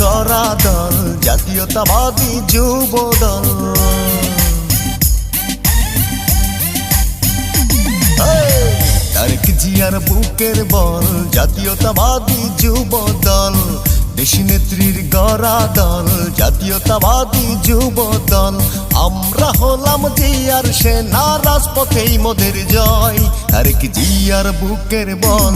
গড়া দল জাতীয়তাবাদী যুব দল। তারেক জিয়ার বুকের বল জাতীয়তাবাদী যুব দল, দেশী নেত্রীর গড়া দল জাতীয়তাবাদী যুব দল। আমরা হলাম জিয়ার সেনা, রাজপথেই মোদের জয়। তারেক জিয়ার বুকের বল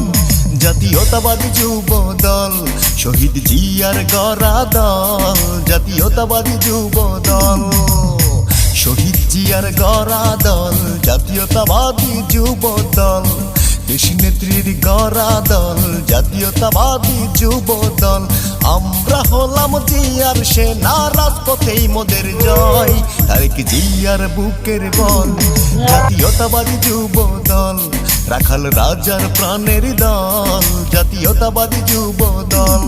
জাতীয়তাবাদী যুব দল, শহীদ জিয়ার গড়া দল জাতীয়তাবাদী যুব দল। শহীদ জিয়ার গড়া দল জাতীয়তাবাদী যুব দল, দেশী নেত্রীর গড়া দল জাতীয়তাবাদী যুব দল। আমরা হলাম জিয়ার সেনা, রাজপথেই মোদের জয়। তারেক জিয়ার বুকের বল জাতীয়তাবাদী যুব দল, রাখাল রাজার প্রাণের দল জাতীয়তাবাদী যুব দল।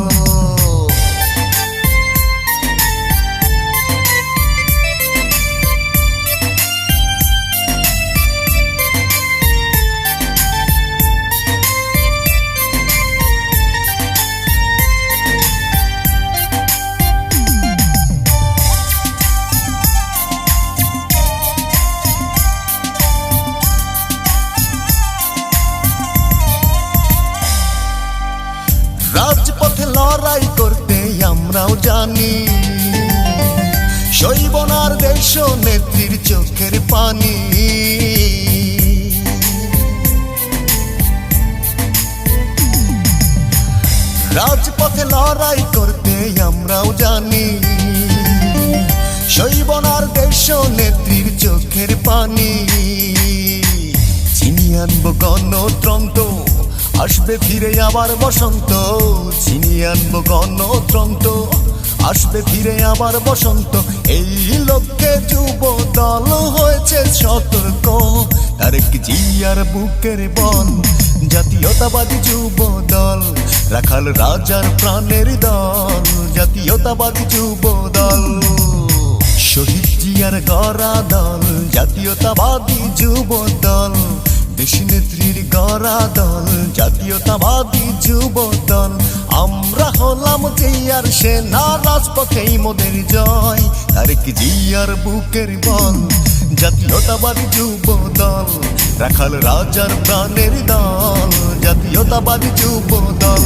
রাজপথে লড়াই করতে আমরাও জানি, সইব না আর দেশ নেত্রীর চোখের পানি। রাজপথে লড়াই করতে আমরাও জানি, সইব না আর দেশ নেত্রীর চোখের পানি। চিনি আনবো গণতন্ত্র, আসবে ফিরে আবার বসন্ত। ছিনিয়ে আনবো গণতন্ত্র, আসবে ফিরে আবার বসন্ত। এই লক্ষ্যে যুব দল হয়েছে সতর্ক। তারেক জিয়ার বুকের বল জাতীয়তাবাদী যুব দল, রাখাল রাজার প্রাণের দল জাতীয়তাবাদী যুব দল। শহীদ জিয়ার গড়া দল জাতীয়তাবাদী যুব দল, দেশী নেত্রীর গড়া দল জাতীয়তাবাদী যুব দল। আমরা হলাম জিয়ার সেনা, রাজপথেই মোদের জয়। তারেক জিয়ার বুকের বল জাতীয়তাবাদী যুব দল, রাখাল রাজার প্রাণের দল জাতীয়তাবাদী যুব দল।